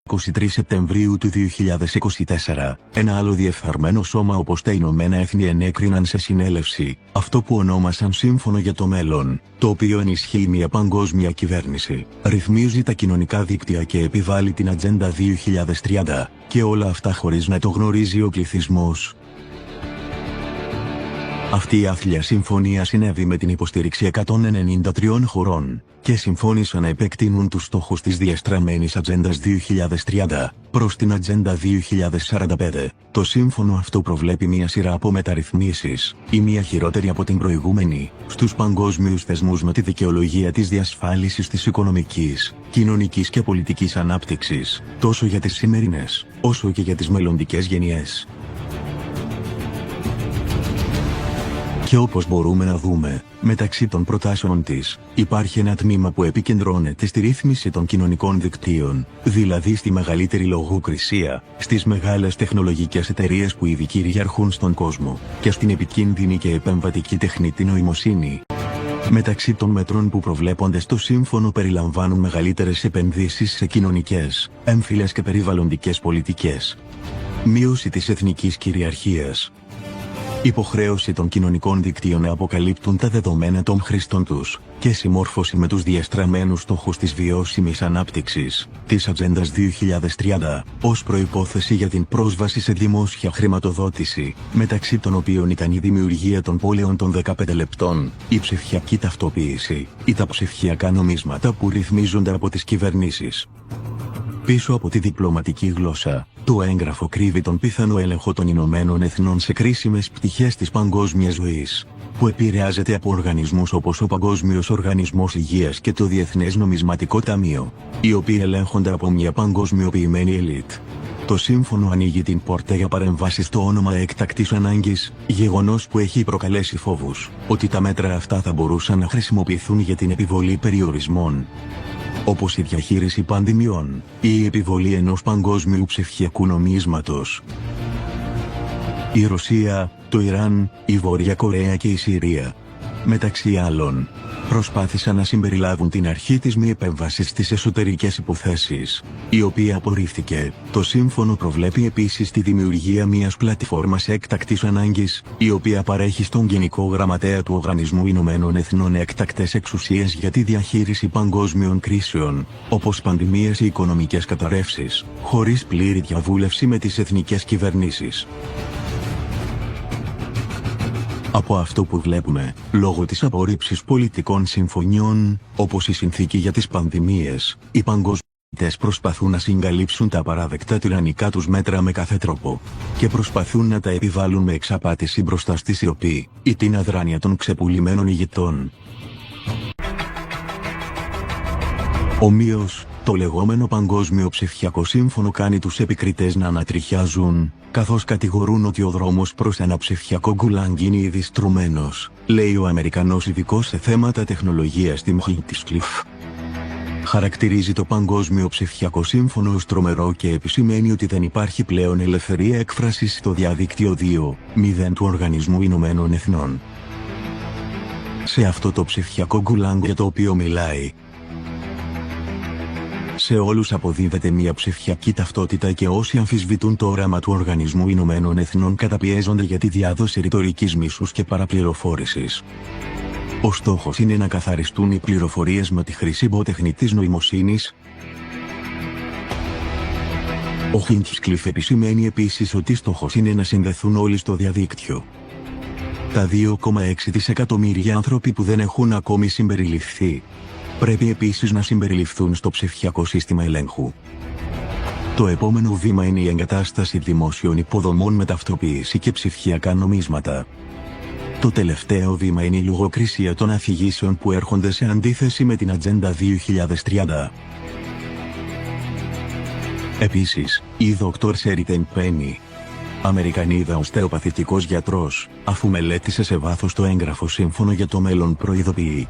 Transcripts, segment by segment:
23 Σεπτεμβρίου του 2024, ένα άλλο διεφθαρμένο σώμα όπως τα Ηνωμένα Έθνη ενέκριναν σε συνέλευση αυτό που ονόμασαν Σύμφωνο για το Μέλλον, το οποίο ενισχύει μια παγκόσμια κυβέρνηση, ρυθμίζει τα κοινωνικά δίκτυα και επιβάλλει την Ατζέντα 2030, και όλα αυτά χωρίς να το γνωρίζει ο πληθυσμός. Αυτή η άθλια συμφωνία συνέβη με την υποστήριξη 193 χωρών και συμφώνησαν να επεκτείνουν τους στόχους της διαστραμμένης Ατζέντας 2030 προς την Ατζέντα 2045. Το σύμφωνο αυτό προβλέπει μια σειρά από μεταρρυθμίσεις, η μία χειρότερη από την προηγούμενη, στους παγκόσμιους θεσμούς με τη δικαιολογία της διασφάλισης της οικονομικής, κοινωνικής και πολιτικής ανάπτυξης, τόσο για τις σημερινές, όσο και για τις μελλοντικές γενιές. Και όπως μπορούμε να δούμε, μεταξύ των προτάσεων της, υπάρχει ένα τμήμα που επικεντρώνεται στη ρύθμιση των κοινωνικών δικτύων, δηλαδή στη μεγαλύτερη λογοκρισία, στις μεγάλες τεχνολογικές εταιρείες που ήδη κυριαρχούν στον κόσμο, και στην επικίνδυνη και επεμβατική τεχνητή νοημοσύνη. Μεταξύ των μέτρων που προβλέπονται στο σύμφωνο περιλαμβάνουν μεγαλύτερες επενδύσεις σε κοινωνικές, έμφυλες και περιβαλλοντικές πολιτικές, μείωση της εθνικής κυριαρχίας, υποχρέωση των κοινωνικών δικτύων να αποκαλύπτουν τα δεδομένα των χρηστών τους και συμμόρφωση με τους διαστραμμένους στόχους της βιώσιμης ανάπτυξης, της Ατζέντας 2030, ως προϋπόθεση για την πρόσβαση σε δημόσια χρηματοδότηση, μεταξύ των οποίων ήταν η δημιουργία των πόλεων των 15 λεπτών, η ψηφιακή ταυτοποίηση ή τα ψηφιακά νομίσματα που ρυθμίζονται από τις κυβερνήσεις. Πίσω από τη διπλωματική γλώσσα, το έγγραφο κρύβει τον πιθανό έλεγχο των Ηνωμένων Εθνών σε κρίσιμες πτυχές της παγκόσμιας ζωής, που επηρεάζεται από οργανισμούς όπως ο Παγκόσμιος Οργανισμός Υγείας και το Διεθνές Νομισματικό Ταμείο, οι οποίοι ελέγχονται από μια παγκοσμιοποιημένη ελίτ. Το σύμφωνο ανοίγει την πόρτα για παρεμβάσεις στο όνομα έκτακτης ανάγκης, γεγονός που έχει προκαλέσει φόβους ότι τα μέτρα αυτά θα μπορούσαν να χρησιμοποιηθούν για την επιβολή περιορισμών, όπως η διαχείριση πανδημιών ή η επιβολή ενός παγκόσμιου ψηφιακού νομίσματος. Η Ρωσία, το Ιράν, η Βόρεια Κορέα και η Συρία, μεταξύ άλλων, προσπάθησαν να συμπεριλάβουν την αρχή της μη επέμβασης στις εσωτερικές υποθέσεις, η οποία απορρίφθηκε. Το σύμφωνο προβλέπει επίσης τη δημιουργία μιας πλατφόρμας έκτακτης ανάγκης, η οποία παρέχει στον Γενικό Γραμματέα του Οργανισμού Ηνωμένων Εθνών έκτακτες εξουσίες για τη διαχείριση παγκόσμιων κρίσεων, όπως πανδημίες ή οικονομικές καταρρεύσεις, χωρίς πλήρη διαβούλευση με τις εθνικές κυβερνήσεις. Από αυτό που βλέπουμε, λόγω της απορρίψης πολιτικών συμφωνιών, όπως η συνθήκη για τις πανδημίες, οι παγκοσμιωτές προσπαθούν να συγκαλύψουν τα απαράδεκτα τυραννικά τους μέτρα με κάθε τρόπο και προσπαθούν να τα επιβάλλουν με εξαπάτηση μπροστά στη σιωπή ή την αδράνεια των ξεπουλημένων ηγετών. Ομοίως, το λεγόμενο Παγκόσμιο Ψηφιακό Σύμφωνο κάνει τους επικριτές να ανατριχιάζουν, καθώς κατηγορούν ότι ο δρόμος προς ένα ψηφιακό γκουλάνγκ είναι ήδη στρωμένος, λέει ο Αμερικανός ειδικός σε θέματα τεχνολογίας Tim Hinchcliffe. Χαρακτηρίζει το Παγκόσμιο Ψηφιακό Σύμφωνο ως τρομερό και επισημαίνει ότι δεν υπάρχει πλέον ελευθερία έκφρασης στο διαδίκτυο 2.0 του Οργανισμού Ηνωμένων Εθνών. Σε αυτό το ψηφιακό γκουλάνγκ για το οποίο μιλάει, σε όλους αποδίδεται μια ψηφιακή ταυτότητα και όσοι αμφισβητούν το όραμα του Οργανισμού Ηνωμένων Εθνών καταπιέζονται για τη διάδοση ρητορικής μίσους και παραπληροφόρησης. Ο στόχος είναι να καθαριστούν οι πληροφορίες με τη χρήση τεχνητής νοημοσύνης. Ο Hinchcliffe επισημαίνει επίσης ότι στόχος είναι να συνδεθούν όλοι στο διαδίκτυο. Τα 2,6 δισεκατομμύρια άνθρωποι που δεν έχουν ακόμη συμπεριληφθεί πρέπει επίσης να συμπεριληφθούν στο ψηφιακό σύστημα ελέγχου. Το επόμενο βήμα είναι η εγκατάσταση δημόσιων υποδομών με ταυτοποίηση και ψηφιακά νομίσματα. Το τελευταίο βήμα είναι η λογοκρισία των αφηγήσεων που έρχονται σε αντίθεση με την Ατζέντα 2030. Επίσης, η Dr. Sheridan Penny, Αμερικανίδα οστεοπαθητικός γιατρός, αφού μελέτησε σε βάθος το έγγραφο Σύμφωνο για το Μέλλον, προειδοποιεί: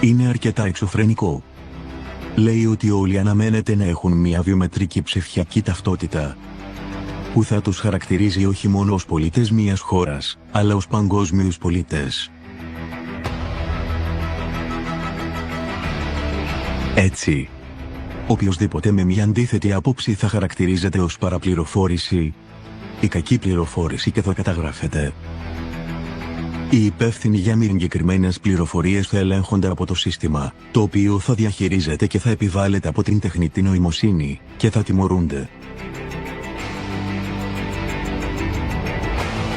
είναι αρκετά εξωφρενικό. Λέει ότι όλοι αναμένεται να έχουν μια βιομετρική ψηφιακή ταυτότητα, που θα τους χαρακτηρίζει όχι μόνο ως πολίτες μιας χώρας, αλλά ως παγκόσμιους πολίτες. Έτσι, Οποιοσδήποτε με μια αντίθετη άποψη θα χαρακτηρίζεται ως παραπληροφόρηση ή κακή πληροφόρηση και θα καταγράφεται. Οι υπεύθυνοι για μη εγκεκριμένες πληροφορίες θα ελέγχονται από το σύστημα, το οποίο θα διαχειρίζεται και θα επιβάλλεται από την τεχνητή νοημοσύνη και θα τιμωρούνται.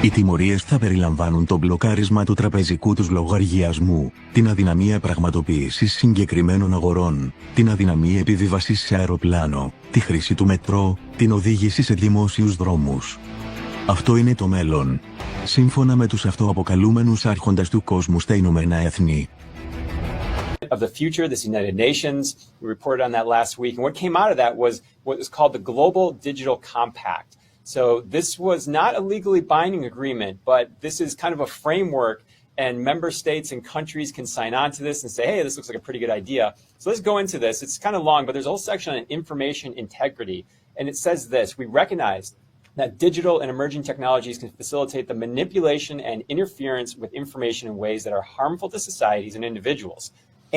Οι τιμωρίες θα περιλαμβάνουν το μπλοκάρισμα του τραπεζικού τους λογαριασμού, την αδυναμία πραγματοποίησης συγκεκριμένων αγορών, την αδυναμία επιβίβασης σε αεροπλάνο, τη χρήση του μετρό, την οδήγηση σε δημόσιους δρόμους. Αυτό είναι το μέλλον, σύμφωνα με τους αυτοαποκαλούμενους άρχοντες του κόσμου στα Ηνωμένα Έθνη. Of the future, this United Nations, we reported on that last week, and what came out of that was what was called the Global Digital Compact. So this was not a legally binding agreement, but this is kind of a framework, and member states and countries can sign on to this and say, hey, this looks like a pretty good idea. So let's go into this. It's kind of long, but there's a whole section on information integrity, and it says this: we recognize that digital and emerging technologies can facilitate the manipulation and interference with information in ways that are harmful to societies and individuals,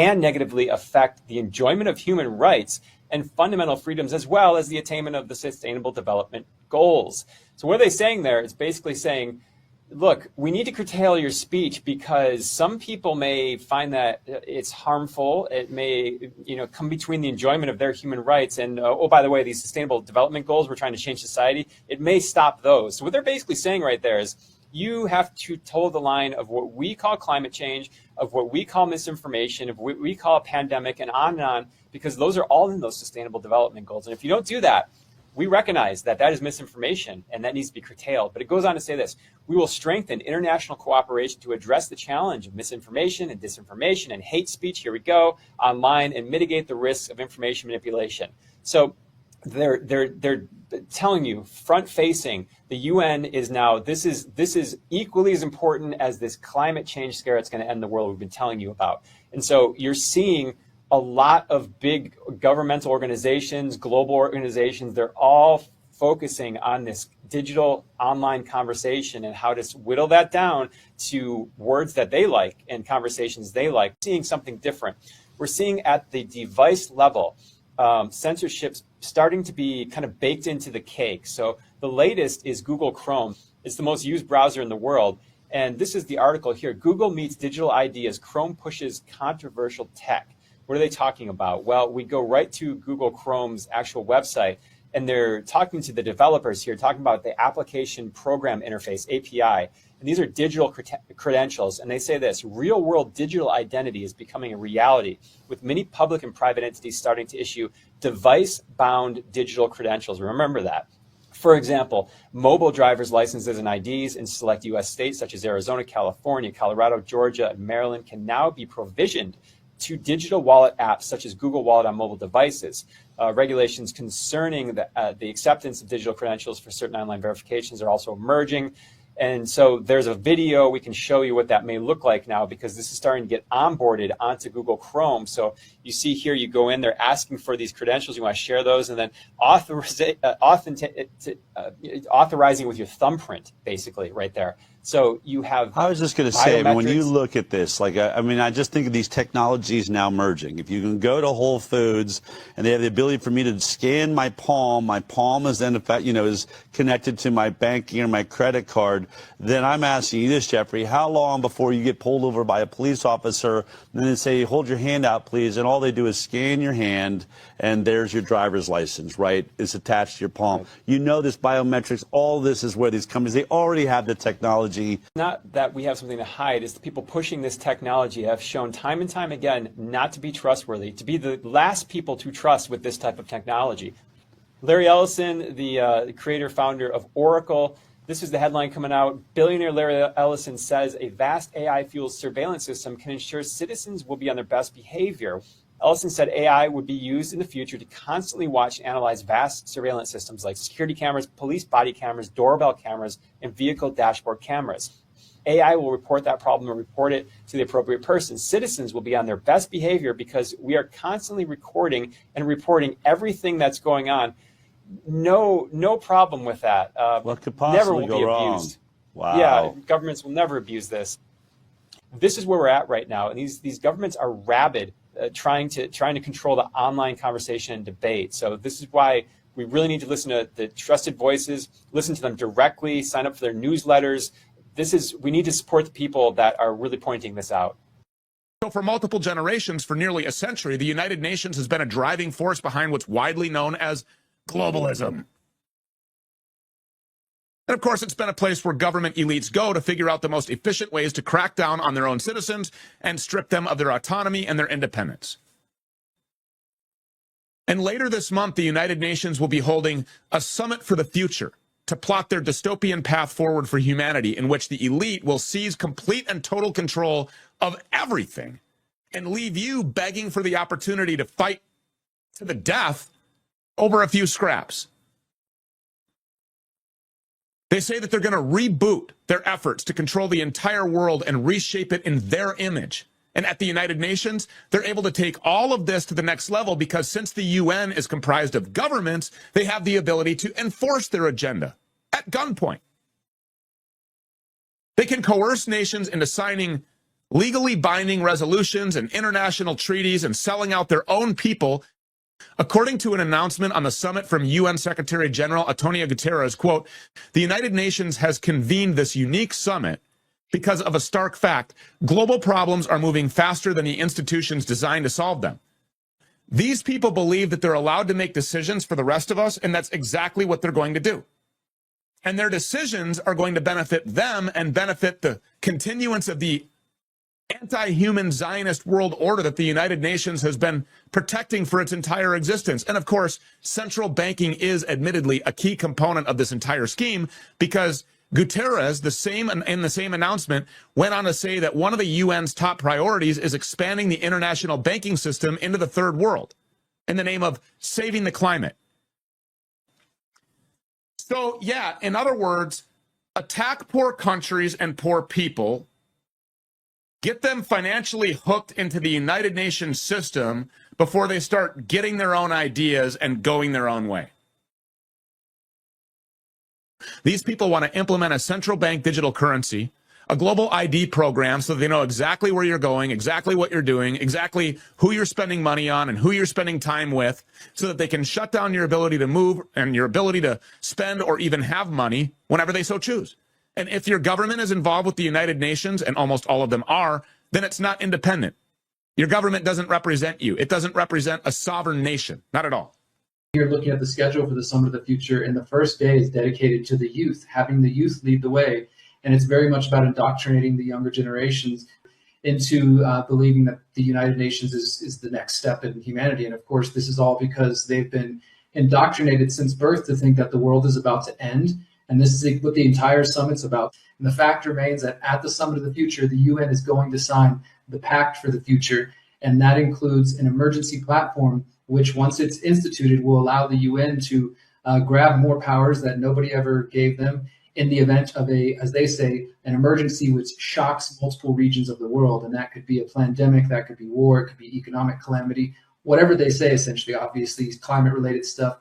and negatively affect the enjoyment of human rights and fundamental freedoms, as well as the attainment of the Sustainable Development Goals. So what are they saying there? It's basically saying, look, we need to curtail your speech because some people may find that it's harmful. It may, come between the enjoyment of their human rights and, oh, by the way, these Sustainable Development Goals, we're trying to change society. It may stop those. So what they're basically saying right there is, you have to toe the line of what we call climate change, of what we call misinformation, of what we call a pandemic, and on, because those are all in those Sustainable Development Goals. And if you don't do that, we recognize that that is misinformation and that needs to be curtailed. But it goes on to say this: we will strengthen international cooperation to address the challenge of misinformation and disinformation and hate speech, here we go, online, and mitigate the risks of information manipulation. So they're telling you, front-facing, the UN is now, this is equally as important as this climate change scare that's going to end the world we've been telling you about. And so you're seeing a lot of big governmental organizations, global organizations, they're all focusing on this digital online conversation and how to whittle that down to words that they like and conversations they like. Seeing something different. We're seeing at the device level, censorship starting to be kind of baked into the cake. So the latest is Google Chrome. It's the most used browser in the world. And this is the article here: Google meets digital ideas, Chrome pushes controversial tech. What are they talking about? Well, we go right to Google Chrome's actual website, and they're talking to the developers here, talking about the application program interface, API. And these are digital credentials. And they say this: real world digital identity is becoming a reality, with many public and private entities starting to issue device bound digital credentials. Remember that. For example, mobile driver's licenses and IDs in select U.S. states such as Arizona, California, Colorado, Georgia, and Maryland can now be provisioned to digital wallet apps such as Google Wallet on mobile devices. Regulations concerning the acceptance of digital credentials for certain online verifications are also emerging. And so there's a video we can show you what that may look like now, because this is starting to get onboarded onto Google Chrome. So you see here, you go in, they're asking for these credentials, you want to share those, and then authorizing with your thumbprint, basically, right there. So you have. I was just going to say, I mean, when you look at this, I just think of these technologies now merging. If you can go to Whole Foods and they have the ability for me to scan my palm is then, is connected to my banking or my credit card, then I'm asking you this, Jeffrey: how long before you get pulled over by a police officer and then they say, hold your hand out, please, and all they do is scan your hand and there's your driver's license, right? It's attached to your palm. Right. This biometrics, all this is where these companies, they already have the technology. Not that we have something to hide, it's the people pushing this technology have shown time and time again not to be trustworthy, to be the last people to trust with this type of technology. Larry Ellison, the creator, founder of Oracle, this is the headline coming out: billionaire Larry Ellison says a vast AI-fueled surveillance system can ensure citizens will be on their best behavior. Ellison said AI would be used in the future to constantly watch and analyze vast surveillance systems like security cameras, police body cameras, doorbell cameras, and vehicle dashboard cameras. AI will report that problem and report it to the appropriate person. Citizens will be on their best behavior because we are constantly recording and reporting everything that's going on. No problem with that. What could possibly never will go be wrong? Abused. Wow. Yeah, governments will never abuse this. This is where we're at right now, and these governments are rabid. trying to control the online conversation and debate. So this is why we really need to listen to the trusted voices, listen to them directly, sign up for their newsletters. We need to support the people that are really pointing this out. So for multiple generations, for nearly a century, the United Nations has been a driving force behind what's widely known as globalism. And of course, it's been a place where government elites go to figure out the most efficient ways to crack down on their own citizens and strip them of their autonomy and their independence. And later this month, the United Nations will be holding a summit for the future to plot their dystopian path forward for humanity, in which the elite will seize complete and total control of everything and leave you begging for the opportunity to fight to the death over a few scraps. They say that they're going to reboot their efforts to control the entire world and reshape it in their image. And at the United Nations, they're able to take all of this to the next level because since the UN is comprised of governments, they have the ability to enforce their agenda at gunpoint. They can coerce nations into signing legally binding resolutions and international treaties and selling out their own people. According to an announcement on the summit from UN Secretary General Antonio Guterres, quote, "The United Nations has convened this unique summit because of a stark fact. Global problems are moving faster than the institutions designed to solve them. These people believe that they're allowed to make decisions for the rest of us, and that's exactly what they're going to do. And their decisions are going to benefit them and benefit the continuance of the anti-human Zionist world order that the United Nations has been protecting for its entire existence." And of course, central banking is admittedly a key component of this entire scheme, because Guterres, in the same announcement, went on to say that one of the UN's top priorities is expanding the international banking system into the third world in the name of saving the climate. So, yeah, in other words, attack poor countries and poor people, get them financially hooked into the United Nations system before they start getting their own ideas and going their own way. These people want to implement a central bank digital currency, a global ID program so they know exactly where you're going, exactly what you're doing, exactly who you're spending money on and who you're spending time with, so that they can shut down your ability to move and your ability to spend or even have money whenever they so choose. And if your government is involved with the United Nations, and almost all of them are, then it's not independent. Your government doesn't represent you. It doesn't represent a sovereign nation. Not at all. You're looking at the schedule for the Summit of the Future, and the first day is dedicated to the youth, having the youth lead the way. And it's very much about indoctrinating the younger generations into believing that the United Nations is the next step in humanity. And of course, this is all because they've been indoctrinated since birth to think that the world is about to end. And this is what the entire summit's about. And the fact remains that at the Summit of the Future, the UN is going to sign the Pact for the Future. And that includes an emergency platform, which once it's instituted will allow the UN to grab more powers that nobody ever gave them in the event of as they say, an emergency which shocks multiple regions of the world. And that could be a pandemic, that could be war, it could be economic calamity, whatever they say, essentially, obviously, climate-related stuff.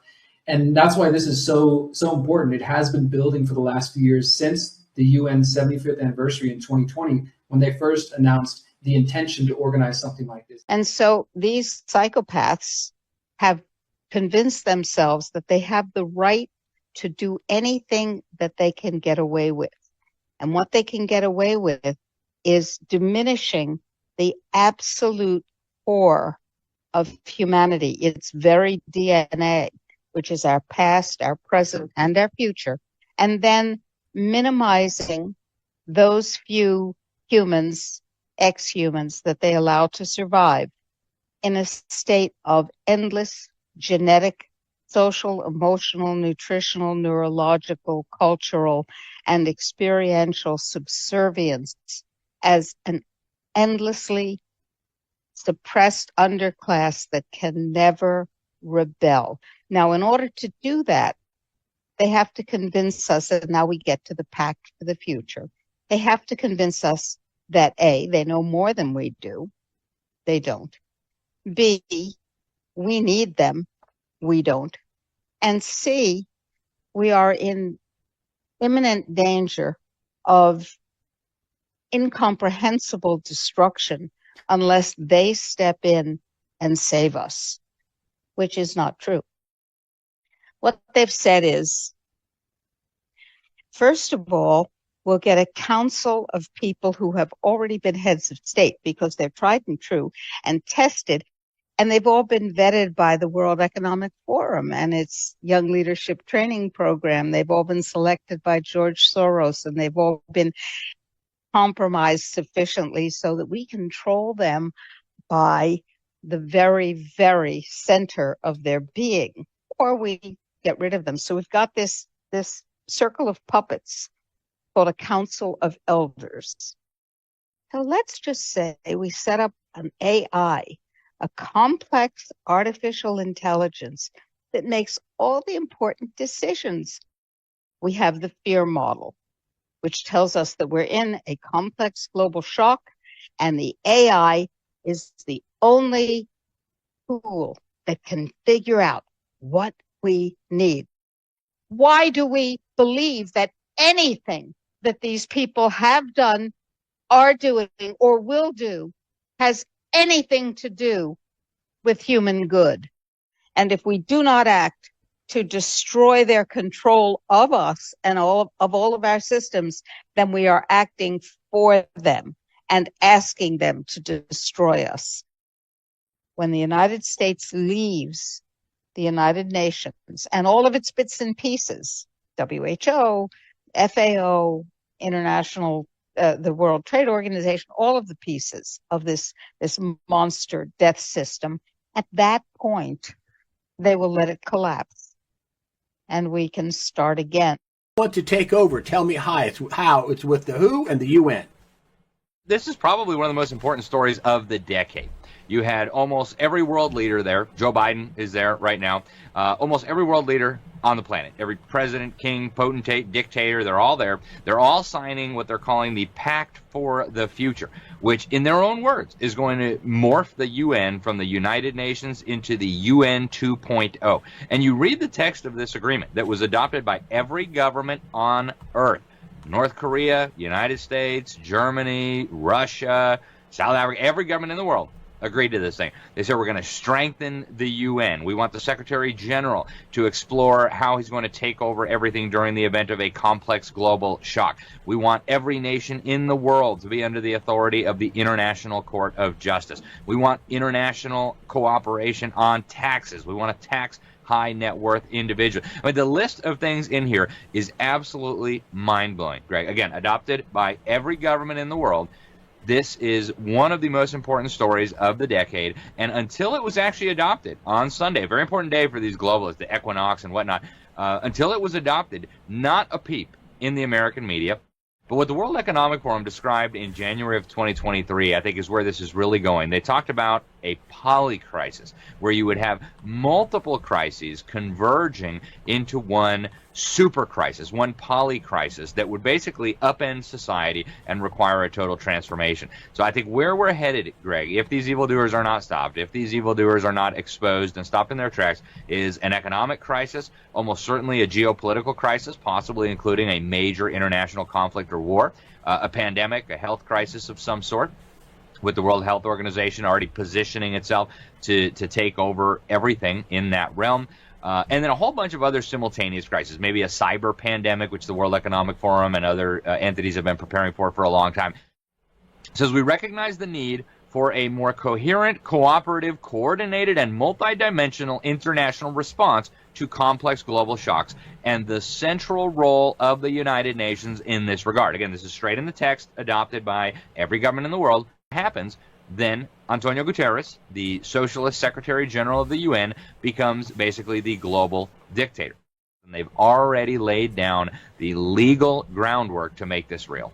And that's why this is so important. It has been building for the last few years since the UN's 75th anniversary in 2020, when they first announced the intention to organize something like this. And so these psychopaths have convinced themselves that they have the right to do anything that they can get away with. And what they can get away with is diminishing the absolute core of humanity, its very DNA, which is our past, our present, and our future, and then minimizing those few humans, ex-humans, that they allow to survive in a state of endless genetic, social, emotional, nutritional, neurological, cultural, and experiential subservience as an endlessly suppressed underclass that can never rebel. Now, in order to do that, they have to convince us, and now we get to the Pact for the Future. They have to convince us that A, they know more than we do. They don't. B, we need them. We don't. And C, we are in imminent danger of incomprehensible destruction unless they step in and save us, which is not true. What they've said is, first of all, we'll get a council of people who have already been heads of state because they're tried and true and tested, and they've all been vetted by the World Economic Forum and its Young Leadership Training Program. They've all been selected by George Soros, and they've all been compromised sufficiently so that we control them by the very, very center of their being, or we get rid of them. So we've got this circle of puppets called a council of elders. So let's just say we set up an AI, a complex artificial intelligence that makes all the important decisions. We have the fear model, which tells us that we're in a complex global shock, and the AI is the only tool that can figure out what we need. Why do we believe that anything that these people have done, are doing, or will do has anything to do with human good? And if we do not act to destroy their control of us and all of our systems, then we are acting for them and asking them to destroy us. When the United States leaves the United Nations and all of its bits and pieces, WHO, FAO, International, the World Trade Organization, all of the pieces of this monster death system, at that point, they will let it collapse and we can start again. Want to take over? Tell me how. It's with the WHO and the UN. This is probably one of the most important stories of the decade. You had almost every world leader there. Joe Biden is there right now. Almost every world leader on the planet, every president, king, potentate, dictator, they're all there. They're all signing what they're calling the Pact for the Future, which in their own words is going to morph the UN from the United Nations into the UN 2.0. And you read the text of this agreement that was adopted by every government on Earth. North Korea, United States, Germany, Russia, South Africa, every government in the world agreed to this thing. They said we're going to strengthen the UN. We want the Secretary General to explore how he's going to take over everything during the event of a complex global shock. We want every nation in the world to be under the authority of the International Court of Justice. We want international cooperation on taxes. We want to tax high net worth individuals. I mean, the list of things in here is absolutely mind-blowing, Greg. Again, adopted by every government in the world. This is one of the most important stories of the decade, and until it was actually adopted on Sunday, a very important day for these globalists, the equinox and whatnot, until it was adopted, not a peep in the American media. But what the World Economic Forum described in January of 2023, I think, is where this is really going. They talked about a polycrisis, where you would have multiple crises converging into one super crisis, one polycrisis that would basically upend society and require a total transformation. So I think where we're headed, Greg, if these evildoers are not stopped, if these evildoers are not exposed and stopped in their tracks, is an economic crisis, almost certainly a geopolitical crisis, possibly including a major international conflict or war, a pandemic, a health crisis of some sort, with the World Health Organization already positioning itself to take over everything in that realm. And then a whole bunch of other simultaneous crises, maybe a cyber pandemic, which the World Economic Forum and other entities have been preparing for a long time. It says we recognize the need for a more coherent, cooperative, coordinated, and multidimensional international response to complex global shocks and the central role of the United Nations in this regard. Again, this is straight in the text, adopted by every government in the world. Happens, then Antonio Guterres, the Socialist Secretary General of the UN, becomes basically the global dictator. And they've already laid down the legal groundwork to make this real.